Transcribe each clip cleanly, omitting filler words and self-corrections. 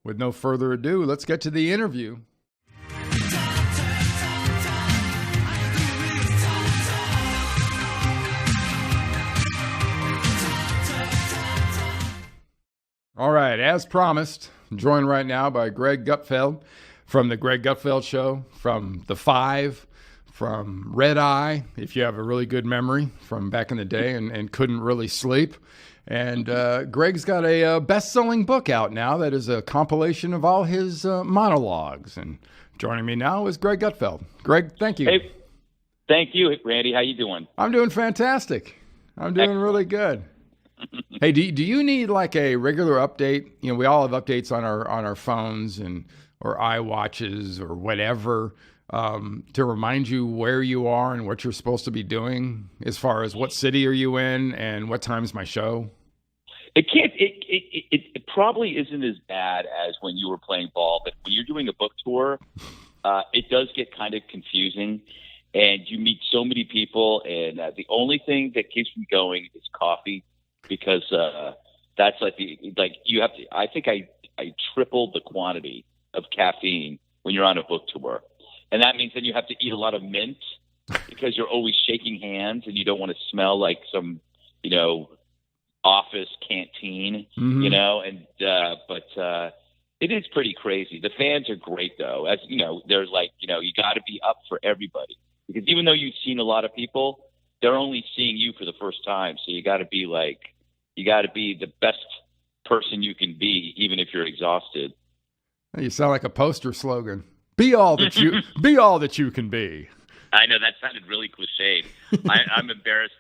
With no further ado, let's get to the interview. All right, as promised, I'm joined right now by Greg Gutfeld from the Greg Gutfeld Show, from The Five, from Red Eye, if you have a really good memory from back in the day and couldn't really sleep. And Greg's got a best-selling book out now that is a compilation of all his monologues. And joining me now is Greg Gutfeld. Greg, thank you. Hey, thank you, Randy. How you doing? I'm doing fantastic. I'm doing really good. Hey, do you need like a regular update? You know, we all have updates on our phones or iWatches or whatever to remind you where you are and what you're supposed to be doing as far as what city are you in and what time's my show? It probably isn't as bad as when you were playing ball, but when you're doing a book tour, it does get kind of confusing, and you meet so many people, and the only thing that keeps me going is coffee. Because that's you have to. I think I tripled the quantity of caffeine when you're on a book tour, and that means then you have to eat a lot of mint because you're always shaking hands and you don't want to smell like some, office canteen, But it is pretty crazy. The fans are great though. As you know, there's you got to be up for everybody because even though you've seen a lot of people, they're only seeing you for the first time. So you got to be the best person you can be, even if you're exhausted. You sound like a poster slogan. Be all that you can be. I know that sounded really cliched. I'm embarrassed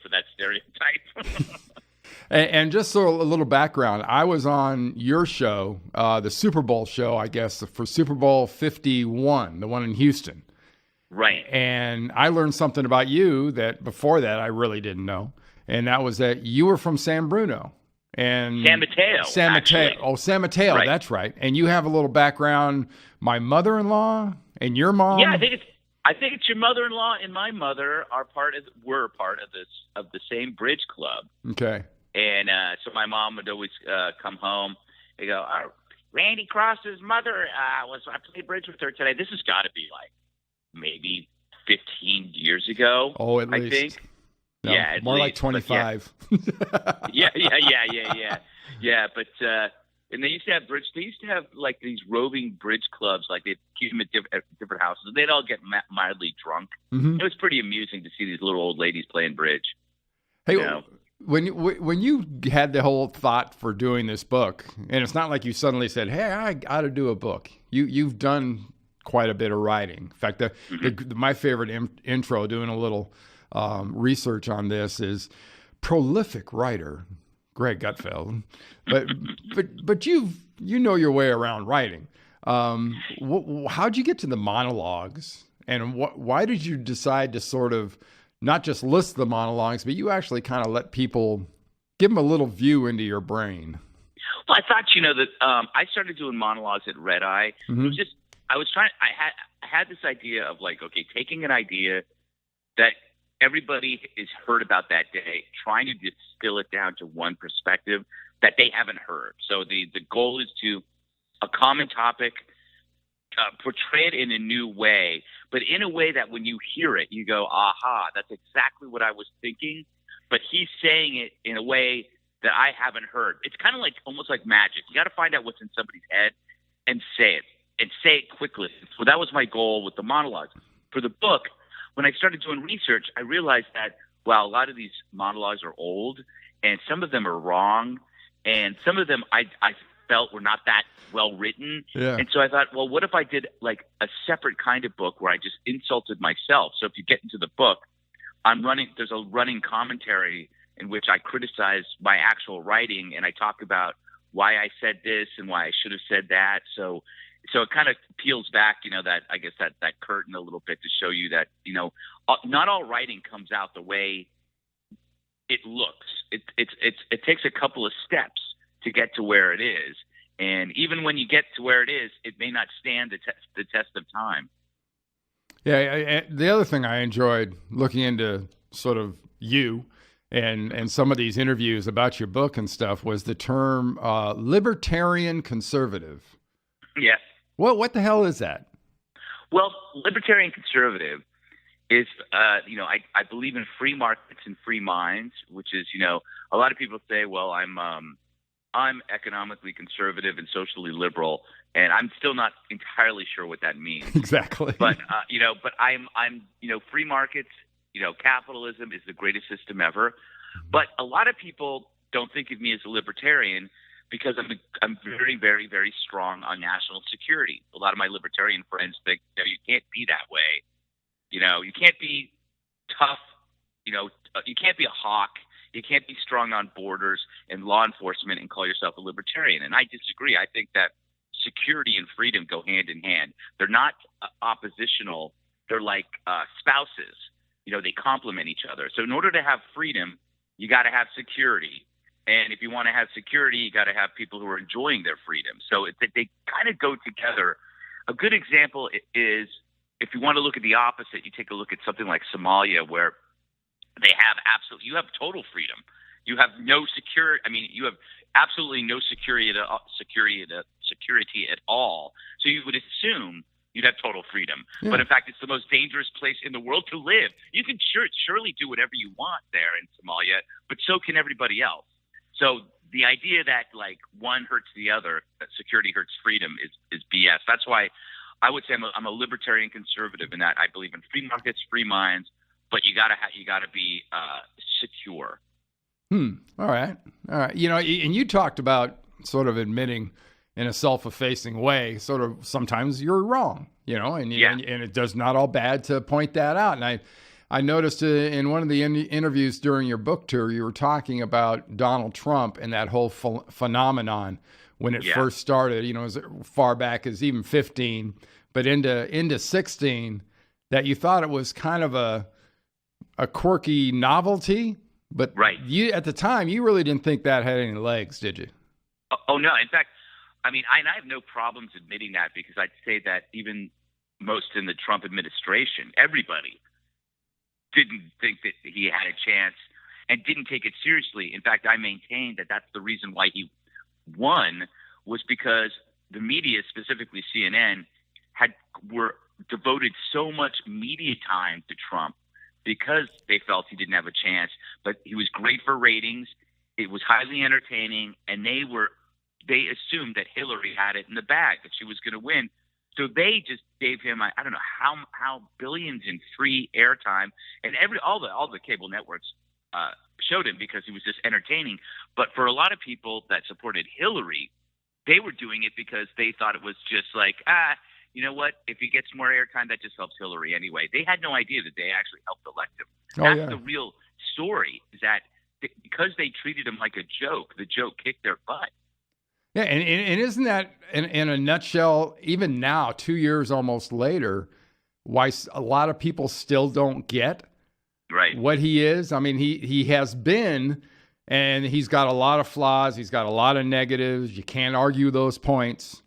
for that stereotype. And just so a little background, I was on your show, the Super Bowl show, I guess, for Super Bowl 51, the one in Houston. Right. And I learned something about you that before that I really didn't know. And that was that you were from San Bruno. And San Mateo. Oh, San Mateo, right. That's right. And you have a little background. My mother-in-law and your mom. Yeah, I think it's your mother-in-law and my mother were part of the same bridge club. Okay. And so my mom would always come home and go, Randy Cross's mother I played bridge with her today. This has got to be like maybe 15 years ago. Oh, at least. I think. No, yeah, more like 25. Yeah. But and they used to have bridge. They used to have like these roving bridge clubs. Like they'd keep them at different houses. They'd all get mildly drunk. Mm-hmm. It was pretty amusing to see these little old ladies playing bridge. Hey, when you had the whole thought for doing this book, and it's not like you suddenly said, "Hey, I got to do a book." You've done quite a bit of writing. In fact, my favorite intro, doing a little research on this, is prolific writer Greg Gutfeld, but you know your way around writing. How'd you get to the monologues, and why did you decide to sort of not just list the monologues, but you actually kind of let people give them a little view into your brain? Well, I thought that I started doing monologues at Red Eye. Mm-hmm. It was just I had this idea of taking an idea that everybody has heard about that day, trying to distill it down to one perspective that they haven't heard. So the goal is to a common topic, portray it in a new way, but in a way that when you hear it, you go, aha, that's exactly what I was thinking. But he's saying it in a way that I haven't heard. It's kind of almost like magic. You got to find out what's in somebody's head and say it quickly. So that was my goal with the monologues. For the book, when I started doing research, I realized that, a lot of these monologues are old, and some of them are wrong, and some of them I felt were not that well written. Yeah. And so I thought, what if I did a separate kind of book where I just insulted myself? So if you get into the book, there's a running commentary in which I criticize my actual writing, and I talk about why I said this and why I should have said that. So it kind of peels back, that curtain a little bit to show you that, not all writing comes out the way it looks. It takes a couple of steps to get to where it is. And even when you get to where it is, it may not stand the test of time. Yeah. The other thing I enjoyed looking into sort of you and some of these interviews about your book and stuff was the term libertarian conservative. Yes. What the hell is that? Well, libertarian conservative is, I believe in free markets and free minds, which is, a lot of people say, well, I'm economically conservative and socially liberal, and I'm still not entirely sure what that means. Exactly. But I'm free markets, capitalism is the greatest system ever. But a lot of people don't think of me as a libertarian because I'm very, very, very strong on national security. A lot of my libertarian friends think, you can't be that way. You can't be tough. You can't be a hawk. You can't be strong on borders and law enforcement and call yourself a libertarian. And I disagree. I think that security and freedom go hand in hand. They're not oppositional. They're like spouses. They complement each other. So in order to have freedom, you got to have security. And if you want to have security, you got to have people who are enjoying their freedom. So they kind of go together. A good example is, if you want to look at the opposite, you take a look at something like Somalia, where you have total freedom. You have no security. I mean, you have absolutely no security at all. So you would assume you'd have total freedom. Yeah. But in fact, it's the most dangerous place in the world to live. You can surely do whatever you want there in Somalia, but so can everybody else. So the idea that like one hurts the other, that security hurts freedom is BS. That's why I would say I'm a libertarian conservative in that I believe in free markets, free minds, but you gotta be secure. All right. And you talked about sort of admitting in a self-effacing way, sort of sometimes you're wrong, and it does not all bad to point that out. And I noticed in one of the interviews during your book tour, you were talking about Donald Trump and that whole phenomenon when it first started, as far back as even 15, but into 16, that you thought it was kind of a quirky novelty, but you at the time you really didn't think that had any legs, did you? Oh no. In fact, I have no problems admitting that, because I'd say that even most in the Trump administration, everybody didn't think that he had a chance and didn't take it seriously. In fact, I maintain that that's the reason why he won, was because the media, specifically CNN, were devoted so much media time to Trump because they felt he didn't have a chance. But he was great for ratings. It was highly entertaining, and they assumed that Hillary had it in the bag, that she was going to win. So they just gave him, I don't know how billions in free airtime, and all the cable networks showed him because he was just entertaining. But for a lot of people that supported Hillary, they were doing it because they thought it was just like, you know what? If he gets more airtime, that just helps Hillary anyway. They had no idea that they actually helped elect him. That's the real story, is that because they treated him like a joke, the joke kicked their butt. Yeah, and isn't that, in a nutshell, even now, 2 years almost later, why a lot of people still don't get what he is? I mean, he has been, and he's got a lot of flaws. He's got a lot of negatives. You can't argue those points.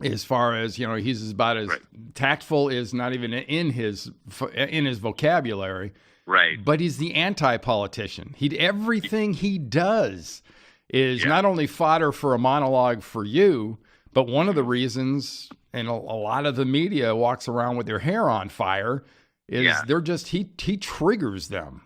As far as, he's about as tactful is not even in his vocabulary. Right. But he's the anti-politician. Everything he does is not only fodder for a monologue for you, but one of the reasons, and a lot of the media walks around with their hair on fire, is they're just, he triggers them.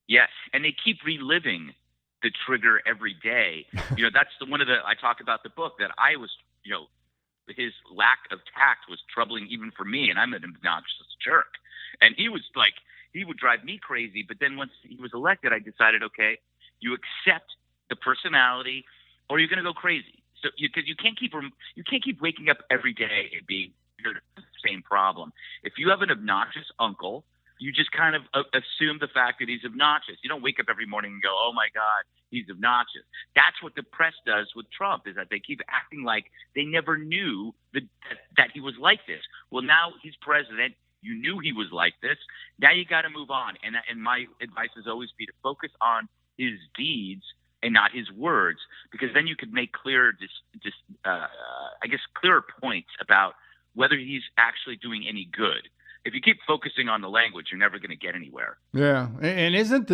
Yes, and they keep reliving the trigger every day. That's I talk about the book that I was, his lack of tact was troubling even for me, and I'm an obnoxious jerk. And he would drive me crazy, but then once he was elected, I decided, okay, you accept the personality, or you're going to go crazy. So because you can't keep waking up every day and being the same problem. If you have an obnoxious uncle, you just kind of assume the fact that he's obnoxious. You don't wake up every morning and go, oh my God, he's obnoxious. That's what the press does with Trump, is that they keep acting like they never knew that he was like this. Well, now he's president. You knew he was like this. Now you got to move on. And my advice has always been to focus on his deeds and not his words, because then you could make clearer points about whether he's actually doing any good. if you keep focusing on the language, you're never going to get anywhere. Yeah. And isn't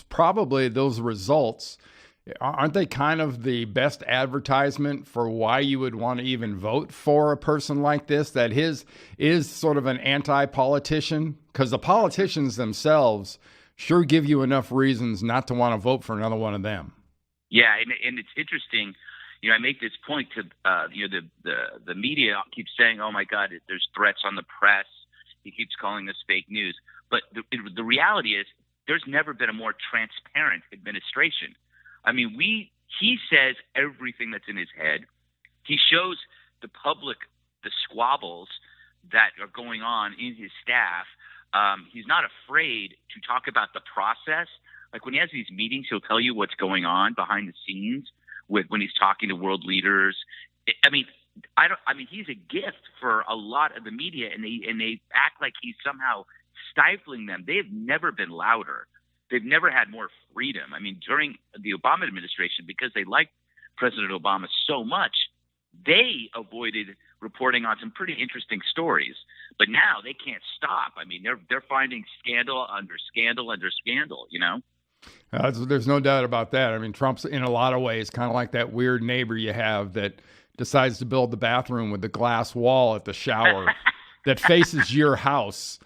probably those results, aren't they kind of the best advertisement for why you would want to even vote for a person like this, that his is sort of an anti-politician? Because the politicians themselves sure give you enough reasons not to want to vote for another one of them. Yeah, and it's interesting. I make this point to the media keeps saying, "Oh my God, there's threats on the press." He keeps calling this fake news, but the reality is there's never been a more transparent administration. I mean, he says everything that's in his head. He shows the public the squabbles that are going on in his staff. He's not afraid to talk about the process. Like when he has these meetings, he'll tell you what's going on behind the scenes when he's talking to world leaders. He's a gift for a lot of the media, and they act like he's somehow stifling them. They have never been louder. They've never had more freedom. I mean, during the Obama administration, because they liked President Obama so much, they avoided reporting on some pretty interesting stories. But now they can't stop. I mean, they're finding scandal under scandal under scandal, There's no doubt about that. I mean, Trump's in a lot of ways kind of like that weird neighbor you have that decides to build the bathroom with the glass wall at the shower that faces your house.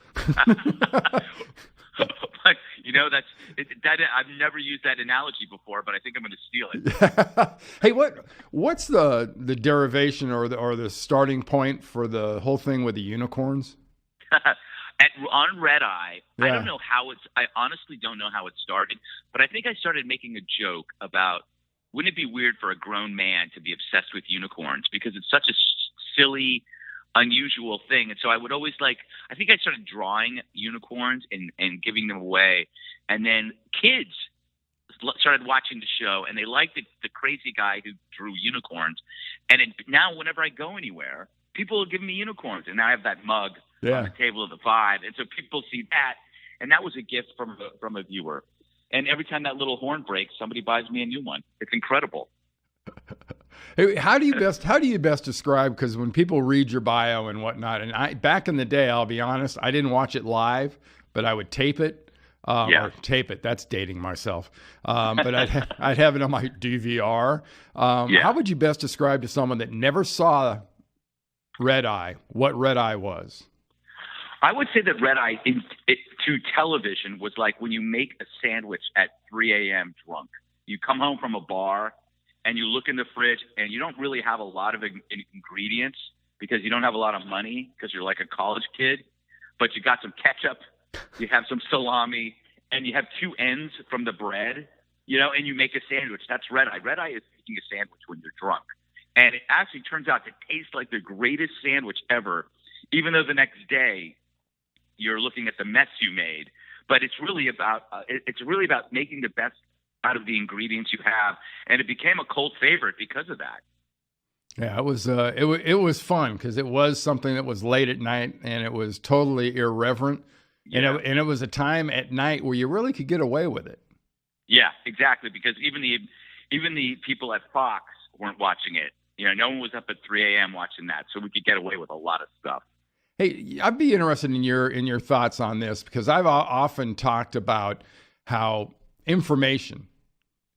I've never used that analogy before, but I think I'm going to steal it. Hey, what's the derivation or the starting point for the whole thing with the unicorns? On Red Eye, yeah. I honestly don't know how it started, but I think I started making a joke about, wouldn't it be weird for a grown man to be obsessed with unicorns, because it's such a silly, unusual thing. And so I would always I think I started drawing unicorns and giving them away. And then kids started watching the show, and they liked the crazy guy who drew unicorns. And now whenever I go anywhere, people will give me unicorns. And now I have that mug on the table of the five. And so people see that. And that was a gift from a viewer. And every time that little horn breaks, somebody buys me a new one. It's incredible. Hey, how do you best describe, because when people read your bio and whatnot, and back in the day, I'll be honest, I didn't watch it live, but I would tape it. Or tape it. That's dating myself. But I'd have it on my DVR. How would you best describe to someone that never saw Red Eye what Red Eye was? I would say that Red Eye to television was like when you make a sandwich at 3 a.m. drunk. You come home from a bar and you look in the fridge and you don't really have a lot of ingredients because you don't have a lot of money because you're like a college kid, but you got some ketchup, you have some salami, and you have two ends from the bread, and you make a sandwich. That's Red Eye. Red Eye is making a sandwich when you're drunk. And it actually turns out to taste like the greatest sandwich ever, even though the next day you're looking at the mess you made. But it's really about making the best out of the ingredients you have, and it became a cult favorite because of that. Yeah, it was fun because it was something that was late at night, and it was totally irreverent, and it was a time at night where you really could get away with it. Yeah, exactly, because even the people at Fox weren't watching it. No one was up at 3 a.m. watching that, so we could get away with a lot of stuff. Hey, I'd be interested in your thoughts on this, because I've often talked about how information,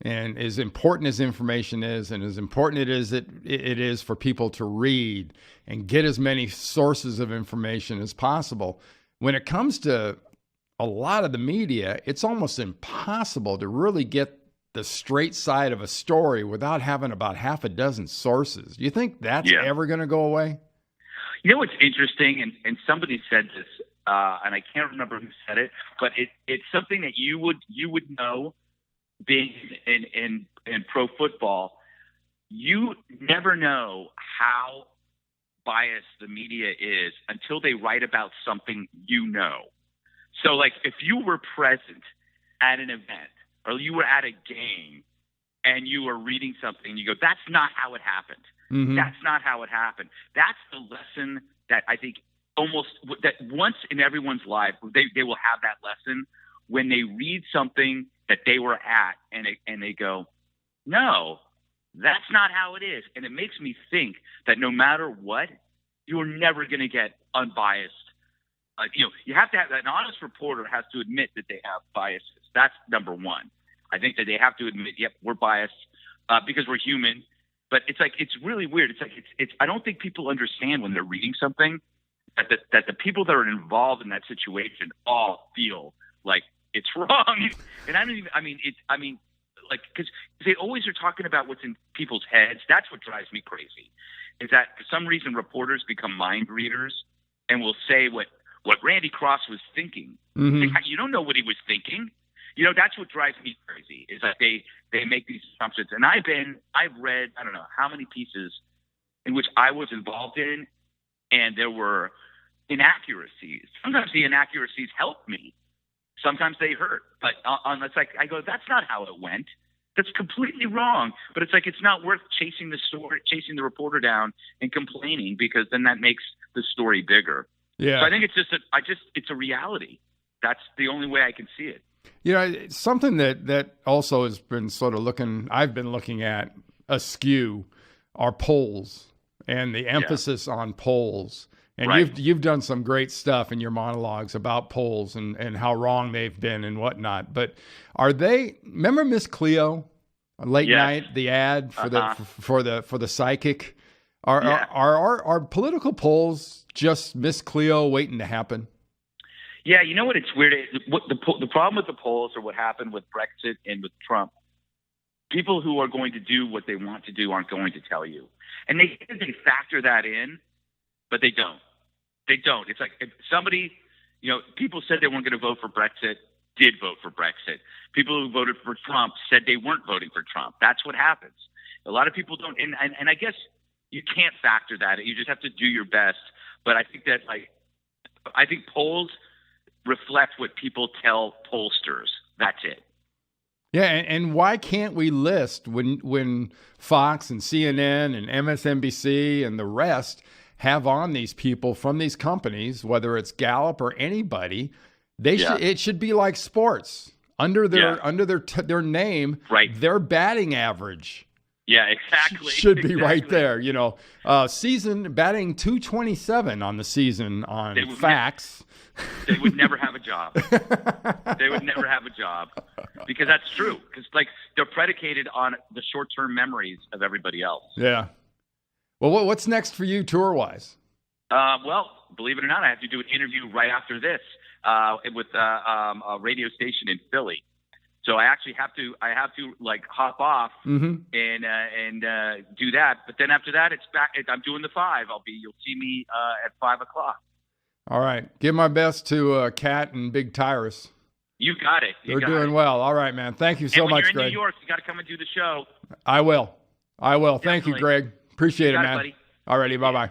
and as important as information is, and as important it is for people to read and get as many sources of information as possible, when it comes to a lot of the media, it's almost impossible to really get the straight side of a story without having about half a dozen sources. Do you think that's ever going to go away? What's interesting, and somebody said this, and I can't remember who said it, but it's something that you would know, being in pro football. You never know how biased the media is until they write about something So, like, if you were present at an event or you were at a game and you were reading something, you go, that's not how it happened. Mm-hmm. That's not how it happened. That's the lesson that I think that once in everyone's life, they will have that lesson when they read something that they were at and they go, no, that's not how it is. And it makes me think that no matter what, you're never going to get unbiased you have to have an honest reporter has to admit that they have biases. That's number one. I think that they have to admit, yep, we're biased because we're human. But it's really weird. It's I don't think people understand when they're reading something that the people that are involved in that situation all feel like it's wrong. And because they always are talking about what's in people's heads. That's what drives me crazy. Is that for some reason reporters become mind readers and will say what Randy Cross was thinking. Mm-hmm. Like, you don't know what he was thinking. That's what drives me crazy. Is that they make these assumptions. And I've read I don't know how many pieces in which I was involved in, and there were inaccuracies. Sometimes the inaccuracies helped me. Sometimes they hurt. But it's like I go, that's not how it went. That's completely wrong. But it's like it's not worth chasing the reporter down and complaining, because then that makes the story bigger. Yeah. So I think it's a reality. That's the only way I can see it. Something that also has been I've been looking at askew are polls and the emphasis on polls. And right. you've done some great stuff in your monologues about polls and how wrong they've been and whatnot. But remember Miss Cleo, late night, the ad for the psychic? Are political polls just Miss Cleo waiting to happen? Yeah, you know what? It's weird. The problem with the polls, or what happened with Brexit and with Trump, people who are going to do what they want to do aren't going to tell you, and they factor that in, but they don't. They don't. It's like if somebody, people said they weren't going to vote for Brexit, did vote for Brexit. People who voted for Trump said they weren't voting for Trump. That's what happens. A lot of people don't, and I guess you can't factor that in. You just have to do your best. But I think that I think polls reflect what people tell pollsters. That's it. Yeah, and why can't we list when Fox and CNN and MSNBC and the rest have on these people from these companies, whether it's Gallup or anybody, it should be like sports. Under their name, right. Their batting average. Yeah, exactly. Should be right there. Season batting 227 on the season on facts. They would never have a job. They would never have a job, because that's true. Because they're predicated on the short-term memories of everybody else. Yeah. Well, what's next for you tour-wise? Well, believe it or not, I have to do an interview right after this with a radio station in Philly. So I actually have to hop off and do that. But then after that, it's back. I'm doing the 5. You'll see me at 5 o'clock. All right. Give my best to Kat and Big Tyrus. You got it. They're doing well. All right, man. Thank you so much, Greg. When you're in New York, you got to come and do the show. I will. Definitely. Thank you, Greg. Appreciate it, man. Buddy. All righty. Bye-bye.